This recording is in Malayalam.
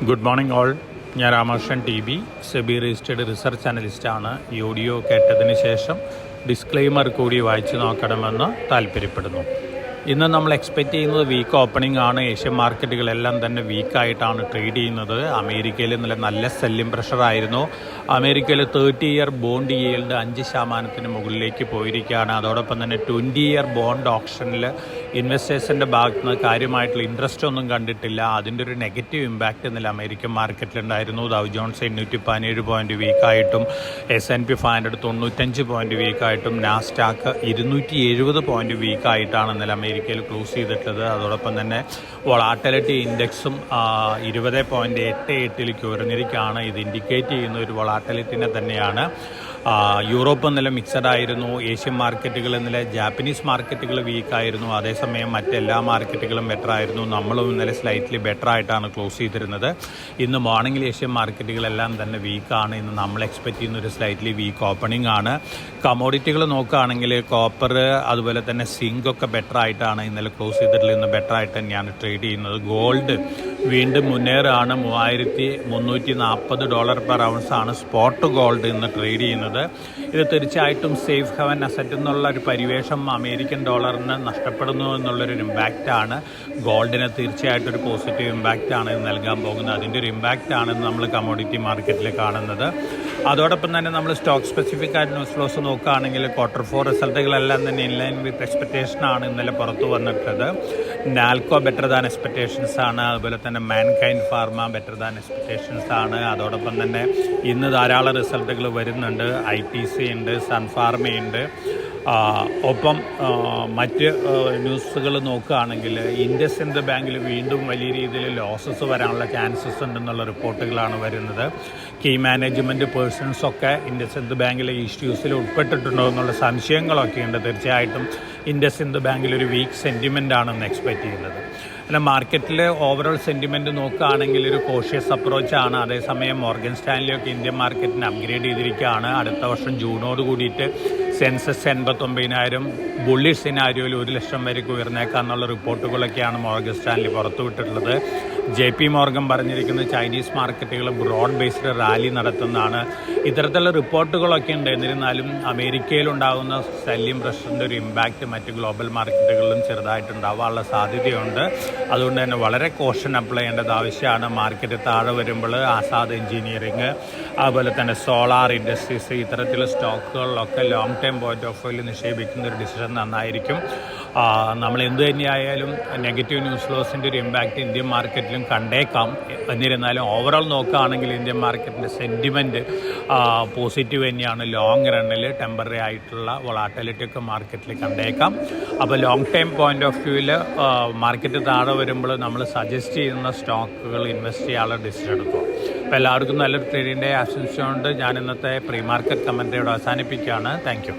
Good morning all. ഞാൻ Ramakrishnan T B, SEBI registered research അനലിസ്റ്റാണ്. ഈ ഓഡിയോ കേട്ടതിന് ശേഷം ഡിസ്ക്ലെയിമർ കൂടി വായിച്ചു നോക്കണമെന്ന് താല്പര്യപ്പെടുന്നു. ഇന്ന് നമ്മൾ എക്സ്പെക്റ്റ് ചെയ്യുന്നത് വീക്ക് ഓപ്പണിംഗ് ആണ്. ഏഷ്യൻ മാർക്കറ്റുകളെല്ലാം തന്നെ വീക്കായിട്ടാണ് ട്രേഡ് ചെയ്യുന്നത്. അമേരിക്കയിൽ നല്ല സെല്ലിംഗ് പ്രഷറായിരുന്നു. അമേരിക്കയിൽ 30 ഇയർ ബോണ്ട് yield 5% മുകളിലേക്ക് പോയിരിക്കുകയാണ്. അതോടൊപ്പം തന്നെ 20 ഇയർ ബോണ്ട് ഓപ്ഷനിൽ ഇൻവെസ്റ്റേഴ്സിൻ്റെ ഭാഗത്ത് നിന്ന് കാര്യമായിട്ടുള്ള ഇൻട്രസ്റ്റ് ഒന്നും കണ്ടിട്ടില്ല. അതിൻ്റെ ഒരു നെഗറ്റീവ് ഇമ്പാക്റ്റ് ഇന്നലെ അമേരിക്കൻ മാർക്കറ്റിലുണ്ടായിരുന്നു. ഡൗ ജോൺസ് 817 പോയിൻറ്റ് വീക്കായിട്ടും S&P 500 95 പോയിൻറ്റ് വീക്കായിട്ടും നാസ്ഡാക്ക് 270 പോയിൻറ്റ് വീക്കായിട്ടാണ് ഇന്നലെ അമേരിക്കയിൽ ക്ലോസ് ചെയ്തിട്ടുള്ളത്. അതോടൊപ്പം തന്നെ വൊളാറ്റിലിറ്റി ഇൻഡെക്സും 20.88 ഉയർന്നിരിക്കുകയാണ്. ഇത് ഇൻഡിക്കേറ്റ് ചെയ്യുന്ന ഒരു വൊളാറ്റിലിറ്റിനെ തന്നെയാണ്. യൂറോപ്പ് ഇന്നലെ മിക്സഡ് ആയിരുന്നു. ഏഷ്യൻ മാർക്കറ്റുകൾ ഇന്നലെ ജാപ്പനീസ് മാർക്കറ്റുകൾ വീക്കായിരുന്നു. അതേസമയം മറ്റെല്ലാ മാർക്കറ്റുകളും ബെറ്റർ ആയിരുന്നു. നമ്മളും ഇന്നലെ സ്ലൈറ്റ്ലി ബെറ്റർ ആയിട്ടാണ് ക്ലോസ് ചെയ്തിരുന്നത്. ഇന്ന് മോർണിംഗിൽ ഏഷ്യൻ മാർക്കറ്റുകളെല്ലാം തന്നെ വീക്കാണ്. ഇന്ന് നമ്മൾ എക്സ്പെക്റ്റ് ചെയ്യുന്ന ഒരു സ്ലൈറ്റ്ലി വീക്ക് ഓപ്പണിംഗ് ആണ്. കമോഡിറ്റികൾ നോക്കുകയാണെങ്കിൽ കോപ്പർ അതുപോലെ തന്നെ സിങ്ക് ഒക്കെ ബെറ്റർ ആയിട്ടാണ് ഇന്നലെ ക്ലോസ് ചെയ്തിട്ടുള്ളത്. ഇന്ന് ബെറ്റർ ആയിട്ട് തന്നെയാണ് ട്രേഡ് ചെയ്യുന്നത്. ഗോൾഡ് വീണ്ടും മുന്നേറാണ്. $3,340 പെർ ഔൺസ് ആണ് സ്പോട്ട് ഗോൾഡ് ഇന്ന് ട്രേഡ് ചെയ്യുന്നത്. ഇത് തീർച്ചയായിട്ടും സേഫ് ഹെവൻ അസറ്റ് എന്നുള്ള ഒരു പരിവേഷം അമേരിക്കൻ ഡോളറിന് നഷ്ടപ്പെടുന്നു എന്നുള്ളൊരു ഇമ്പാക്റ്റാണ്. ഗോൾഡിന് തീർച്ചയായിട്ടും ഒരു പോസിറ്റീവ് ഇമ്പാക്റ്റാണ് ഇത് നൽകാൻ പോകുന്നത്. അതിൻ്റെ ഒരു ഇമ്പാക്റ്റാണ് നമ്മൾ കമോഡിറ്റി മാർക്കറ്റിൽ കാണുന്നത്. അതോടൊപ്പം തന്നെ നമ്മൾ സ്റ്റോക്ക് സ്പെസിഫിക് ആയിട്ട് ന്യൂസ് ഫ്ലോസ് നോക്കുകയാണെങ്കിൽ Q4 റിസൾട്ടുകളെല്ലാം തന്നെ ഇൻലൈൻ വിത്ത് എക്സ്പെക്റ്റേഷനാണ് ഇന്നലെ പുറത്തു വന്നിട്ടുള്ളത്. നാൽക്കോ ബെറ്റർ ദാൻ എക്സ്പെക്റ്റേഷൻസ് ആണ്. അതുപോലെ തന്നെ mankind pharma better than expectations ആണ്. അതോടൊപ്പം തന്നെ ഇന്ന് ധാരാളം റിസൾട്ടുകൾ വരുന്നുണ്ട്. ITC ഉണ്ട്, സൺഫാർമയുണ്ട്. ഒപ്പം മറ്റ് ന്യൂസുകൾ നോക്കുകയാണെങ്കിൽ ഇൻഡസ്ഇൻഡ് ബാങ്കിൽ വീണ്ടും വലിയ രീതിയിൽ ലോസസ് വരാനുള്ള ചാൻസസ് ഉണ്ടെന്നുള്ള റിപ്പോർട്ടുകളാണ് വരുന്നത്. കീ മാനേജ്മെൻറ്റ് പേഴ്സൺസൊക്കെ ഇൻഡസ്ഇൻഡ് ബാങ്കിലെ ഇഷ്യൂസിൽ ഉൾപ്പെട്ടിട്ടുണ്ടോ എന്നുള്ള സംശയങ്ങളൊക്കെ ഉണ്ട്. തീർച്ചയായിട്ടും ഇൻഡസ്ഇൻഡ് ബാങ്കിൽ ഒരു വീക്ക് സെൻറ്റിമെൻ്റ് ആണെന്ന് എക്സ്പെക്റ്റ് ചെയ്യുന്നത്. പിന്നെ മാർക്കറ്റിൽ ഓവറോൾ സെൻറ്റിമെൻറ്റ് നോക്കുകയാണെങ്കിൽ ഒരു കോഷ്യസ് അപ്രോച്ചാണ്. അതേസമയം മോർഗൻ സ്റ്റാൻലിയൊക്കെ ഇന്ത്യൻ മാർക്കറ്റിനെ അപ്ഗ്രേഡ് ചെയ്തിരിക്കുകയാണ്. അടുത്ത വർഷം ജൂണോട് കൂടിയിട്ട് സെൻസസ് 89,000 ബുള്ളിഷ് സിനാരിയോയിൽ 1,00,000 വരെയൊക്കെ ഉയർന്നേക്കാന്നുള്ള റിപ്പോർട്ടുകളൊക്കെയാണ് മോർഗൻ സ്റ്റാൻലി പുറത്തുവിട്ടിട്ടുള്ളത്. JP മോർഗൻ പറഞ്ഞിരിക്കുന്നത് ചൈനീസ് മാർക്കറ്റുകൾ ബ്രോഡ് ബേസ്ഡ് റാലി നടത്തുന്നതാണ്. ഇത്തരത്തിലുള്ള റിപ്പോർട്ടുകളൊക്കെ ഉണ്ട്. എന്നിരുന്നാലും അമേരിക്കയിലുണ്ടാകുന്ന സെല്ലിംഗ് പ്രഷറിൻ്റെ ഒരു ഇമ്പാക്റ്റ് മറ്റ് ഗ്ലോബൽ മാർക്കറ്റുകളിലും ചെറുതായിട്ടുണ്ടാവാനുള്ള സാധ്യതയുണ്ട്. അതുകൊണ്ട് തന്നെ വളരെ കോഷൻ അപ്ലൈ ചെയ്യേണ്ടത് ആവശ്യമാണ്. മാർക്കറ്റ് താഴെ വരുമ്പോൾ ആസാദ് എഞ്ചിനീയറിങ് അതുപോലെ തന്നെ സോളാർ ഇൻഡസ്ട്രീസ് ഇത്തരത്തിലുള്ള സ്റ്റോക്കുകളിലൊക്കെ ലോങ് ടൈം പോയിന്റ് ഓഫ് വ്യൂവിൽ നിക്ഷേപിക്കുന്ന ഒരു ഡിസിഷൻ നന്നായിരിക്കും. നമ്മൾ എന്ത് തന്നെയായാലും നെഗറ്റീവ് ന്യൂസ് ഫ്ലോസിൻ്റെ ഒരു ഇമ്പാക്റ്റ് ഇന്ത്യൻ മാർക്കറ്റിലും കണ്ടേക്കാം. എന്നിരുന്നാലും ഓവറോൾ നോക്കുകയാണെങ്കിൽ ഇന്ത്യൻ മാർക്കറ്റിൻ്റെ സെൻറ്റിമെൻറ്റ് പോസിറ്റീവ് തന്നെയാണ്. ലോങ് റണ്ണിൽ ടെമ്പററി ആയിട്ടുള്ള വൊളാറ്റിലിറ്റി ഒക്കെ മാർക്കറ്റിൽ കണ്ടേക്കാം. അപ്പോൾ ലോങ് ടൈം പോയിന്റ് ഓഫ് വ്യൂവിൽ മാർക്കറ്റ് താഴെ വരുമ്പോൾ നമ്മൾ സജസ്റ്റ് ചെയ്യുന്ന സ്റ്റോക്കുകൾ ഇൻവെസ്റ്റ് ചെയ്യാനുള്ള ഡിസിഷൻ എടുക്കുക. അപ്പോൾ എല്ലാവർക്കും നല്ലൊരു ട്രേഡിൻ്റെ ആശംസിച്ചുകൊണ്ട് ഞാൻ ഇന്നത്തെ പ്രീ മാർക്കറ്റ് കമൻറ്ററിയോട് അവസാനിപ്പിക്കുകയാണ്. Thank you.